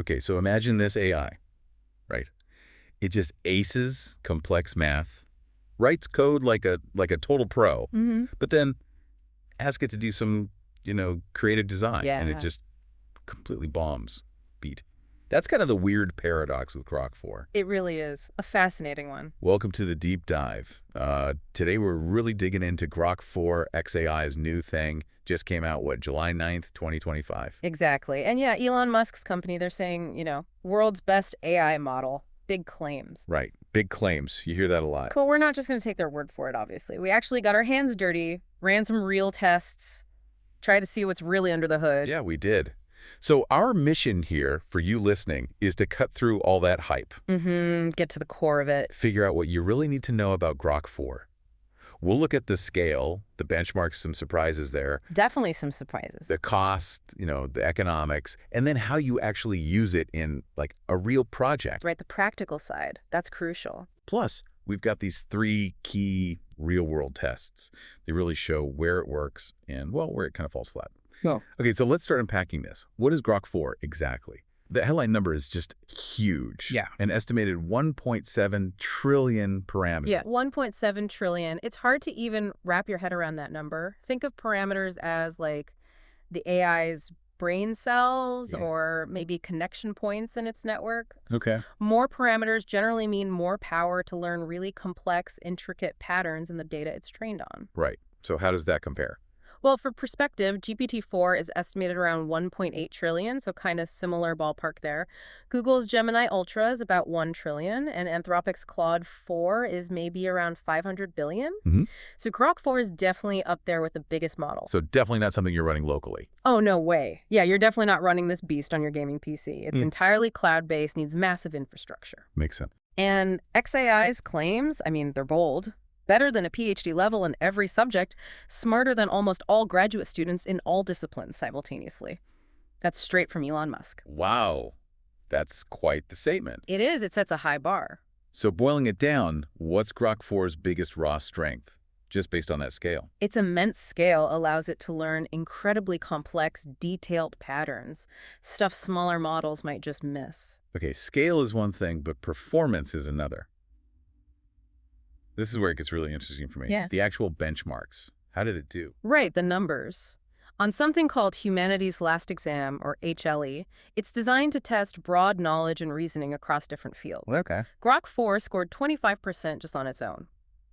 Okay, so imagine this AI, right? It just aces complex math, writes code like a total pro, but then ask it to do some, creative design, and it Yeah, just completely bombs. Beat. That's kind of the weird paradox with Grok 4. it really is. A fascinating one. Welcome to the deep dive. Today we're really digging into Grok 4 XAI's new thing. Just came out, July 9th, 2025. Exactly. And yeah, Elon Musk's company, they're saying, world's best AI model. Big claims. Right. Big claims. You hear that a lot. Cool. We're not just going to take their word for it, obviously. We actually got our hands dirty, ran some real tests, tried to see what's really under the hood. Yeah, we did. So our mission here, for you listening, is to cut through all that hype. Get to the core of it. Figure out what you really need to know about Grok 4. We'll look at the scale, the benchmarks, some surprises there, Definitely some surprises. the cost, the economics, and then how you actually use it in, like, a real project. Right, the practical side. That's crucial. Plus, we've got these 3 key real-world tests. They really show where it works and, well, where it kind of falls flat. No. Okay, so let's start unpacking this. What is Grok 4 exactly? The headline number is just huge. Yeah. An estimated 1.7 trillion parameters. Yeah, 1.7 trillion. It's hard to even wrap your head around that number. Think of parameters as like the AI's brain cells or maybe connection points in its network. Okay. More parameters generally mean more power to learn really complex, intricate patterns in the data it's trained on. Right. So how does that compare? Well, for perspective, GPT-4 is estimated around 1.8 trillion, so kind of similar ballpark there. Google's Gemini Ultra is about 1 trillion, and Anthropic's Claude 4 is maybe around 500 billion. So Grok 4 is definitely up there with the biggest model. So definitely not something you're running locally. Oh, no way. Yeah, you're definitely not running this beast on your gaming PC. It's entirely cloud-based, needs massive infrastructure. Makes sense. And XAI's claims, they're bold. Better than a PhD level in every subject, smarter than almost all graduate students in all disciplines simultaneously. That's straight from Elon Musk. Wow. That's quite the statement. It is. It sets a high bar. So boiling it down, what's Grok 4's biggest raw strength, just based on that scale? Its immense scale allows it to learn incredibly complex, detailed patterns, stuff smaller models might just miss. Okay, scale is one thing, but performance is another. This is where it gets really interesting for me. Yeah. The actual benchmarks. How did it do? Right, the numbers. On something called Humanities Last Exam, or HLE, it's designed to test broad knowledge and reasoning across different fields. Okay. Grok 4 scored 25% just on its own.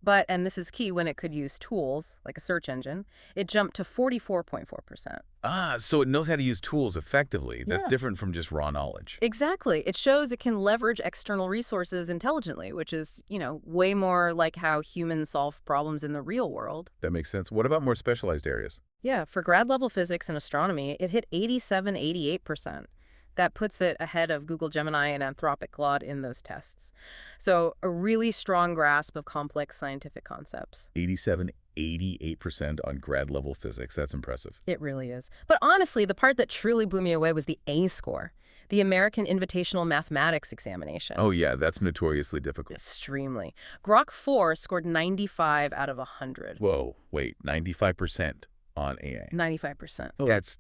But, and this is key when it could use tools, like a search engine, it jumped to 44.4%. So it knows how to use tools effectively. That's Yeah. different from just raw knowledge. Exactly. It shows it can leverage external resources intelligently, which is, way more like how humans solve problems in the real world. That makes sense. What about more specialized areas? Yeah, for grad-level physics and astronomy, it hit 88%. That puts it ahead of Google Gemini and Anthropic Claude in those tests. So a really strong grasp of complex scientific concepts. 88% on grad level physics. That's impressive. It really is. But honestly, the part that truly blew me away was the A score, the American Invitational Mathematics Examination. Oh yeah, that's notoriously difficult. Extremely. Grok 4 scored 95 out of 100. Whoa, wait, 95% on AA. 95%.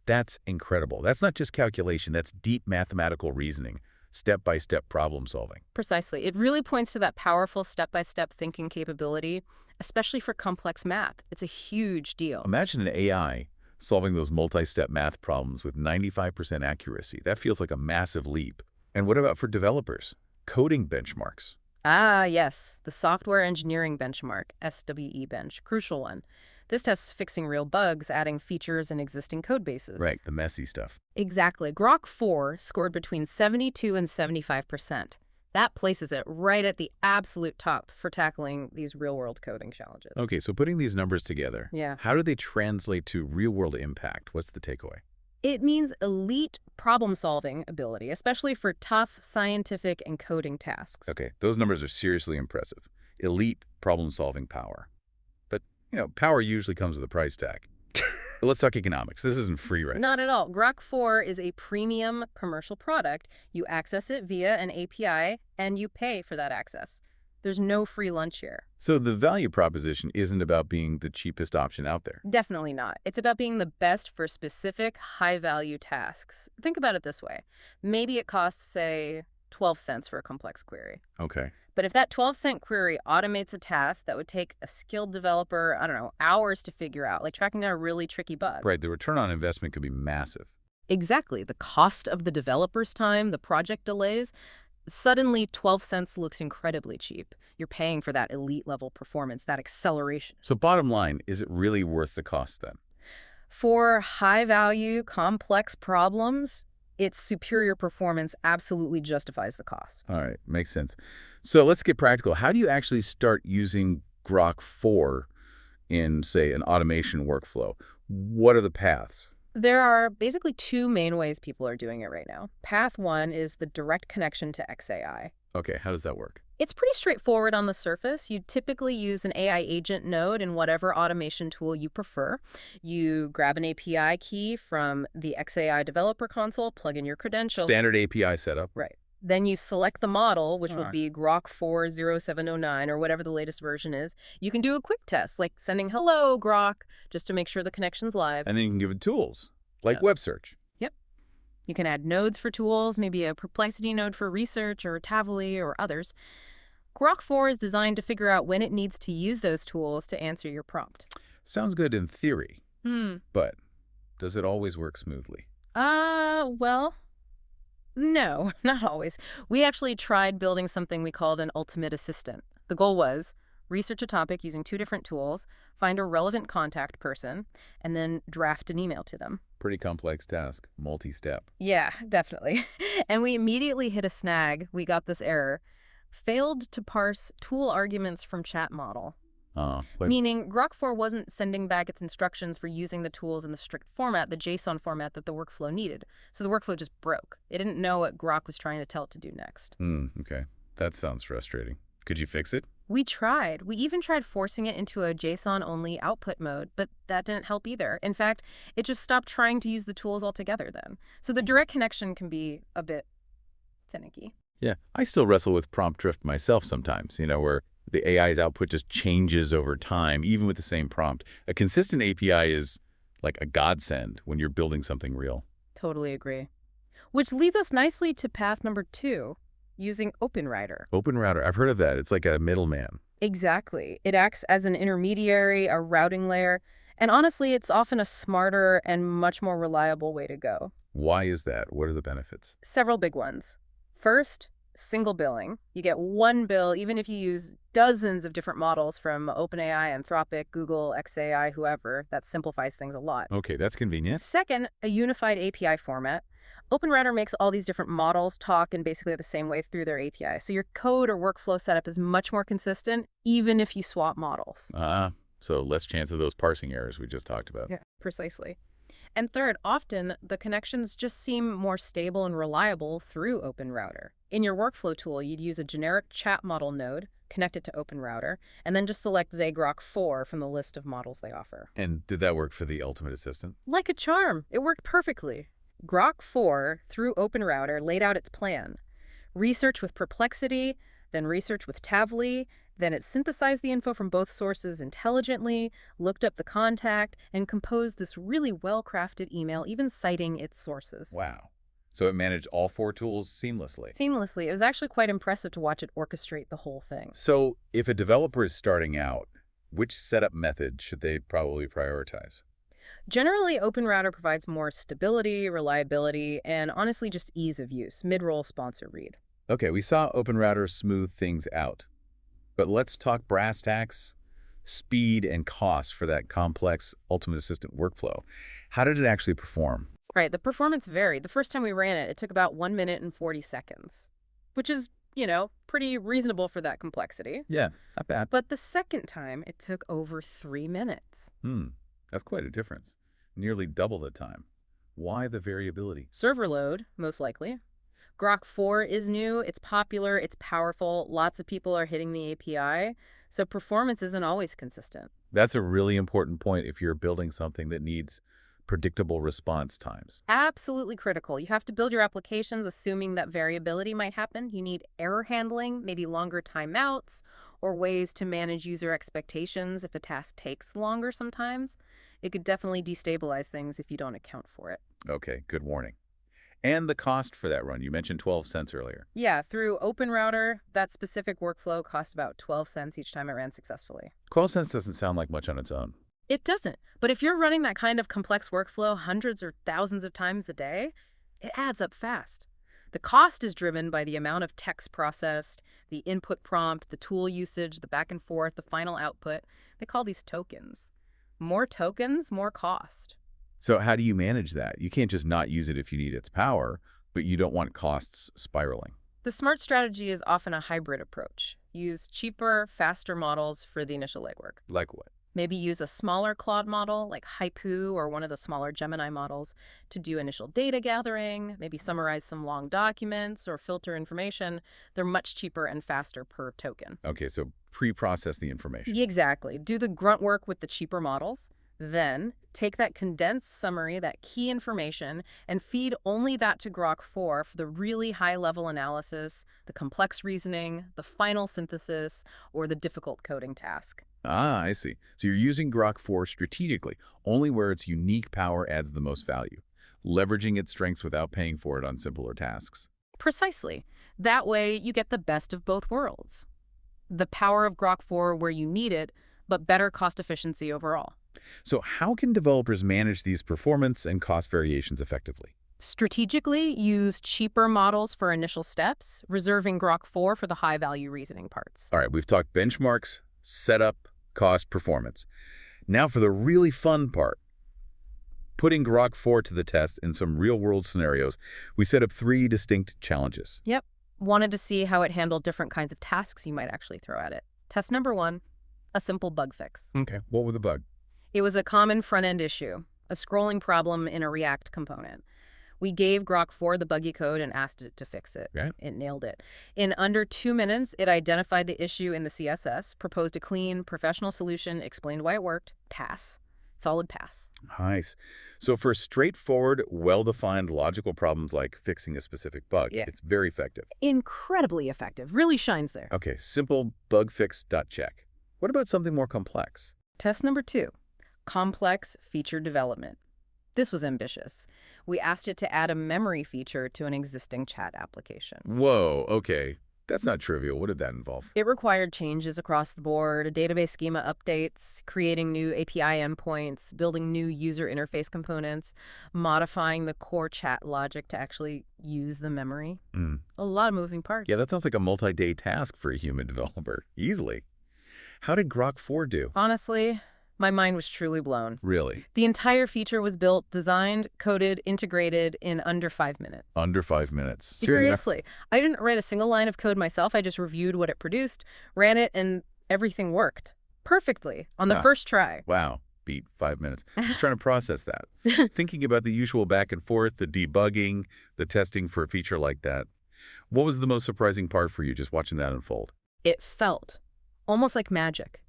That's incredible. That's not just calculation, that's deep mathematical reasoning, step-by-step problem solving. Precisely. It really points to that powerful step-by-step thinking capability, especially for complex math. It's a huge deal. Imagine an AI solving those multi-step math problems with 95% accuracy. That feels like a massive leap. And what about for developers? Coding benchmarks. Ah, yes. The Software Engineering Benchmark, SWE Bench. Crucial one. This tests fixing real bugs, adding features in existing code bases. Right, the messy stuff. Exactly. Grok 4 scored between 72 and 75%. That places it right at the absolute top for tackling these real-world coding challenges. Okay, so putting these numbers together, Yeah. how do they translate to real-world impact? What's the takeaway? It means elite problem-solving ability, especially for tough scientific and coding tasks. Okay, those numbers are seriously impressive. Elite problem-solving power. But, power usually comes with a price tag. But let's talk economics. This isn't free, right? Not at all. Grok 4 is a premium commercial product. You access it via an API, and you pay for that access. There's no free lunch here. So the value proposition isn't about being the cheapest option out there. Definitely not. It's about being the best for specific high-value tasks. Think about it this way. Maybe it costs, say, 12 cents for a complex query. Okay. But if that 12-cent query automates a task that would take a skilled developer, I don't know, hours to figure out, like tracking down a really tricky bug. Right, the return on investment could be massive. Exactly. The cost of the developer's time, the project delays, suddenly 12 cents looks incredibly cheap. You're paying for that elite level performance, that acceleration. So bottom line, is it really worth the cost then? For high-value, complex problems, its superior performance absolutely justifies the cost. All right, makes sense. So let's get practical. How do you actually start using Grok 4 in, say, an automation workflow? What are the paths? There are basically two main ways people are doing it right now. Path one is the direct connection to XAI. Okay, how does that work? It's pretty straightforward on the surface. You typically use an AI agent node in whatever automation tool you prefer. You grab an API key from the XAI developer console, plug in your credentials. Standard API setup. Right. Then you select the model, which will Alright. be Grok 40709 or whatever the latest version is. You can do a quick test, like sending hello, Grok, just to make sure the connection's live. And then you can give it tools, like Yeah. web search. Yep. You can add nodes for tools, maybe a Perplexity node for research or Tavily or others. Grok 4 is designed to figure out when it needs to use those tools to answer your prompt. Sounds good in theory, but does it always work smoothly? Well, no, not always. We actually tried building something we called an ultimate assistant. The goal was research a topic using two different tools, find a relevant contact person, and then draft an email to them. Pretty complex task, multi-step. Yeah, definitely. And we immediately hit a snag. We got this error. Failed to parse tool arguments from chat model. Meaning Grok 4 wasn't sending back its instructions for using the tools in the strict format, the JSON format that the workflow needed. So the workflow just broke. It didn't know what Grok was trying to tell it to do next. Okay. That sounds frustrating. Could you fix it? We tried. We even tried forcing it into a JSON-only output mode, but that didn't help either. In fact, it just stopped trying to use the tools altogether then. So the direct connection can be a bit finicky. Yeah, I still wrestle with prompt drift myself sometimes, where the AI's output just changes over time, even with the same prompt. A consistent API is like a godsend when you're building something real. Totally agree. Which leads us nicely to path number 2, using OpenRouter. OpenRouter, I've heard of that. It's like a middleman. Exactly. It acts as an intermediary, a routing layer, and honestly, it's often a smarter and much more reliable way to go. Why is that? What are the benefits? Several big ones. First, single billing. You get one bill even if you use dozens of different models from OpenAI, Anthropic, Google, XAI, whoever. That simplifies things a lot. Okay, that's convenient. Second, a unified API format. OpenRouter makes all these different models talk in basically the same way through their API. So your code or workflow setup is much more consistent, even if you swap models. So less chance of those parsing errors we just talked about. Yeah, precisely. And third, often the connections just seem more stable and reliable through OpenRouter. In your workflow tool, you'd use a generic chat model node, connect it to OpenRouter, and then just select Grok 4 from the list of models they offer. And did that work for the ultimate assistant? Like a charm. It worked perfectly. Grok 4, through OpenRouter, laid out its plan. Research with Perplexity, then research with Tavily, then it synthesized the info from both sources intelligently, looked up the contact, and composed this really well-crafted email, even citing its sources. Wow. So it managed all 4 tools seamlessly. Seamlessly. It was actually quite impressive to watch it orchestrate the whole thing. So if a developer is starting out, which setup method should they probably prioritize? Generally, OpenRouter provides more stability, reliability, and honestly just ease of use. Mid-roll sponsor read. Okay, we saw OpenRouter smooth things out. But let's talk brass tacks, speed, and cost for that complex Ultimate Assistant workflow. How did it actually perform? Right, the performance varied. The first time we ran it, it took about 1 minute and 40 seconds, which is, pretty reasonable for that complexity. Yeah, not bad. But the second time, it took over 3 minutes. That's quite a difference. Nearly double the time. Why the variability? Server load, most likely. Grok 4 is new, it's popular, it's powerful, lots of people are hitting the API, so performance isn't always consistent. That's a really important point if you're building something that needs predictable response times. Absolutely critical. You have to build your applications assuming that variability might happen. You need error handling, maybe longer timeouts, or ways to manage user expectations if a task takes longer sometimes. It could definitely destabilize things if you don't account for it. Okay, good warning. And the cost for that run, you mentioned 12 cents earlier. Yeah, through OpenRouter, that specific workflow cost about 12 cents each time it ran successfully. 12 cents doesn't sound like much on its own. It doesn't. But if you're running that kind of complex workflow hundreds or thousands of times a day, it adds up fast. The cost is driven by the amount of text processed, the input prompt, the tool usage, the back and forth, the final output. They call these tokens. More tokens, more cost. So how do you manage that? You can't just not use it if you need its power, but you don't want costs spiraling. The smart strategy is often a hybrid approach. Use cheaper, faster models for the initial legwork. Like what? Maybe use a smaller Claude model like Haipu or one of the smaller Gemini models to do initial data gathering, maybe summarize some long documents or filter information. They're much cheaper and faster per token. Okay, so pre-process the information. Exactly. Do the grunt work with the cheaper models. Then take that condensed summary, that key information, and feed only that to Grok 4 for the really high-level analysis, the complex reasoning, the final synthesis, or the difficult coding task. Ah, I see. So you're using Grok 4 strategically, only where its unique power adds the most value, leveraging its strengths without paying for it on simpler tasks. Precisely. That way, you get the best of both worlds. The power of Grok 4 where you need it, but better cost efficiency overall. So how can developers manage these performance and cost variations effectively? Strategically, use cheaper models for initial steps, reserving Grok 4 for the high-value reasoning parts. All right, we've talked benchmarks, setup, cost, performance. Now for the really fun part. Putting Grok 4 to the test in some real-world scenarios, we set up 3 distinct challenges. Yep. Wanted to see how it handled different kinds of tasks you might actually throw at it. Test number 1, a simple bug fix. Okay, what was the bug? It was a common front-end issue, a scrolling problem in a React component. We gave Grok 4 the buggy code and asked it to fix it. Okay. It nailed it. In under 2 minutes, it identified the issue in the CSS, proposed a clean, professional solution, explained why it worked. Pass. Solid pass. Nice. So for straightforward, well-defined logical problems like fixing a specific bug, Yeah. it's very effective. Incredibly effective. Really shines there. Okay, simple bug fix dot check. What about something more complex? Test number 2, complex feature development. This was ambitious. We asked it to add a memory feature to an existing chat application. Whoa, okay. That's not trivial. What did that involve? It required changes across the board, database schema updates, creating new API endpoints, building new user interface components, modifying the core chat logic to actually use the memory. A lot of moving parts. Yeah, that sounds like a multi-day task for a human developer. Easily. How did Grok 4 do? Honestly, my mind was truly blown. Really? The entire feature was built, designed, coded, integrated in under 5 minutes. Under 5 minutes. Seriously. I didn't write a single line of code myself. I just reviewed what it produced, ran it, and everything worked perfectly on the first try. Wow. Beat 5 minutes. Just trying to process that. Thinking about the usual back and forth, the debugging, the testing for a feature like that. What was the most surprising part for you just watching that unfold? It felt almost like magic.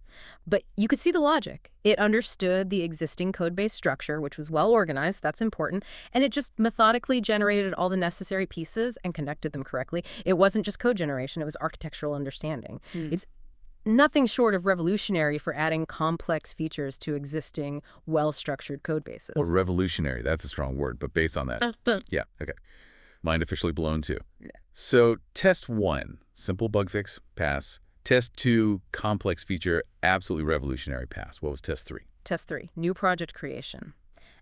But you could see the logic. It understood the existing code-based structure, which was well organized, that's important, and it just methodically generated all the necessary pieces and connected them correctly. It wasn't just code generation, it was architectural understanding. It's nothing short of revolutionary for adding complex features to existing, well-structured code bases. Well, revolutionary, that's a strong word, but based on that. Yeah, okay. Mind officially blown too. Yeah. So test 1, simple bug fix, pass. Test 2, complex feature, absolutely revolutionary, pass. What was test 3? Test 3, new project creation.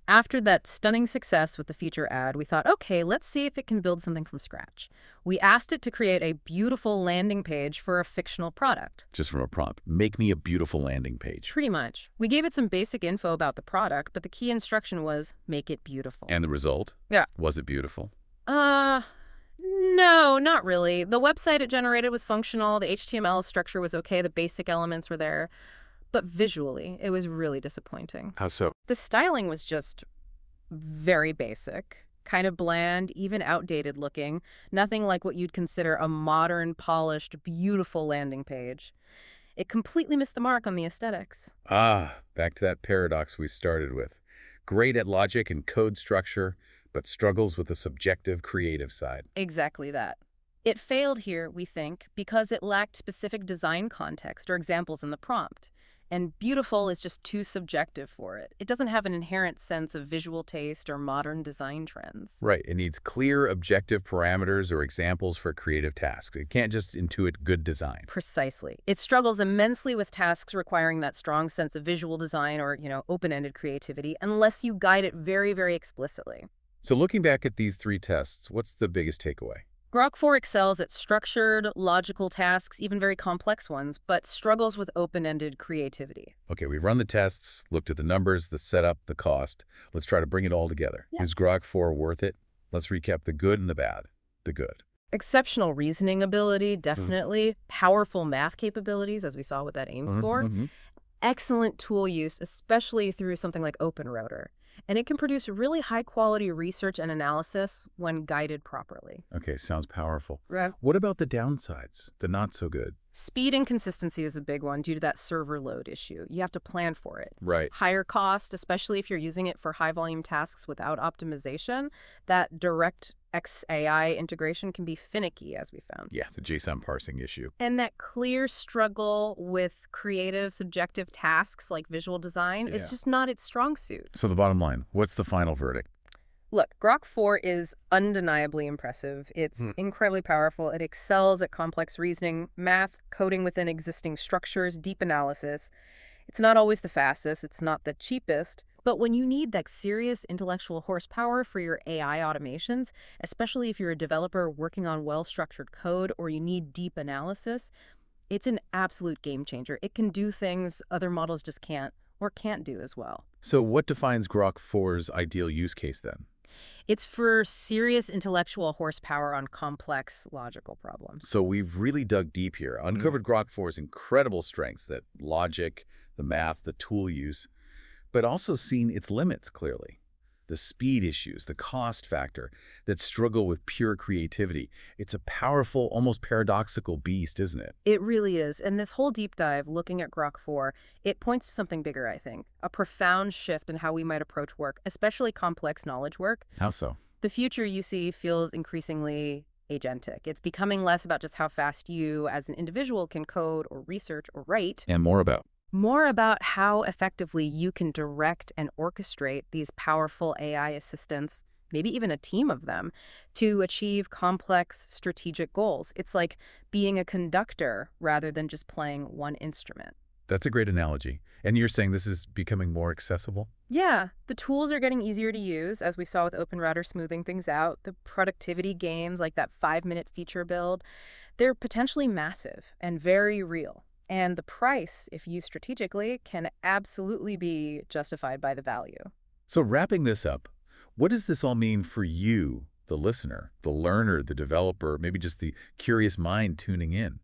After that stunning success with the feature ad, we thought, okay, let's see if it can build something from scratch. We asked it to create a beautiful landing page for a fictional product. Just from a prompt, make me a beautiful landing page. Pretty much. We gave it some basic info about the product, but the key instruction was, make it beautiful. And the result? Yeah. Was it beautiful? No, not really. The website it generated was functional, the HTML structure was okay, the basic elements were there. But visually, it was really disappointing. How so? The styling was just very basic, kind of bland, even outdated looking. Nothing like what you'd consider a modern, polished, beautiful landing page. It completely missed the mark on the aesthetics. Back to that paradox we started with. Great at logic and code structure, but struggles with the subjective creative side. Exactly that. It failed here, we think, because it lacked specific design context or examples in the prompt. And beautiful is just too subjective for it. It doesn't have an inherent sense of visual taste or modern design trends. Right, it needs clear, objective parameters or examples for creative tasks. It can't just intuit good design. Precisely. It struggles immensely with tasks requiring that strong sense of visual design or, open-ended creativity unless you guide it very, very explicitly. So looking back at these 3 tests, what's the biggest takeaway? Grok 4 excels at structured, logical tasks, even very complex ones, but struggles with open-ended creativity. Okay, we've run the tests, looked at the numbers, the setup, the cost. Let's try to bring it all together. Yeah. Is Grok 4 worth it? Let's recap the good and the bad. The good. Exceptional reasoning ability, definitely. Powerful math capabilities, as we saw with that AIM score. Excellent tool use, especially through something like OpenRouter. And it can produce really high-quality research and analysis when guided properly. Okay, sounds powerful. Right. What about the downsides, the not so good? Speed and consistency is a big one due to that server load issue. You have to plan for it. Right. Higher cost, especially if you're using it for high-volume tasks without optimization. That direct XAI integration can be finicky, as we found. Yeah, the JSON parsing issue. And that clear struggle with creative, subjective tasks like visual design, Yeah. it's just not its strong suit. So the bottom line, what's the final verdict? Look, Grok 4 is undeniably impressive. It's incredibly powerful. It excels at complex reasoning, math, coding within existing structures, deep analysis. It's not always the fastest. It's not the cheapest. But when you need that serious intellectual horsepower for your AI automations, especially if you're a developer working on well-structured code or you need deep analysis, it's an absolute game changer. It can do things other models just can't or can't do as well. So what defines Grok 4's ideal use case then? It's for serious intellectual horsepower on complex logical problems. So we've really dug deep here, uncovered Grok 4's incredible strengths, that logic, the math, the tool use, but also seen its limits clearly. The speed issues, the cost factor that struggle with pure creativity. It's a powerful, almost paradoxical beast, isn't it? It really is. And this whole deep dive looking at Grok 4, it points to something bigger, I think. A profound shift in how we might approach work, especially complex knowledge work. How so? The future you see feels increasingly agentic. It's becoming less about just how fast you as an individual can code or research or write. And more about how effectively you can direct and orchestrate these powerful AI assistants, maybe even a team of them, to achieve complex strategic goals. It's like being a conductor rather than just playing one instrument. That's a great analogy. And you're saying this is becoming more accessible? Yeah, the tools are getting easier to use, as we saw with OpenRouter smoothing things out. The productivity gains, like that 5-minute feature build, they're potentially massive and very real. And the price, if used strategically, can absolutely be justified by the value. So wrapping this up, what does this all mean for you, the listener, the learner, the developer, maybe just the curious mind tuning in?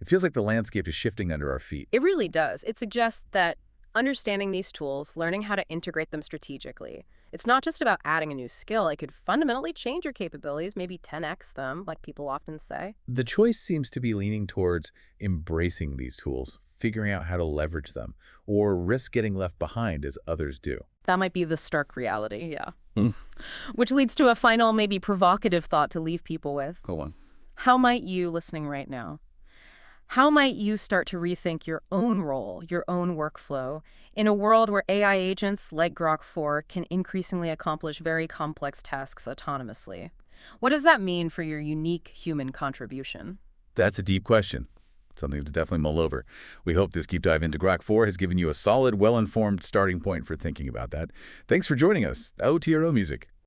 It feels like the landscape is shifting under our feet. It really does. It suggests that understanding these tools, learning how to integrate them strategically, it's not just about adding a new skill. It could fundamentally change your capabilities, maybe 10x them, like people often say. The choice seems to be leaning towards embracing these tools, figuring out how to leverage them, or risk getting left behind as others do. That might be the stark reality, yeah. Which leads to a final, maybe provocative thought to leave people with. Go on. How might you, listening right now, how might you start to rethink your own role, your own workflow, in a world where AI agents like Grok 4 can increasingly accomplish very complex tasks autonomously? What does that mean for your unique human contribution? That's a deep question. Something to definitely mull over. We hope this deep dive into Grok 4 has given you a solid, well-informed starting point for thinking about that. Thanks for joining us. OTRO Music.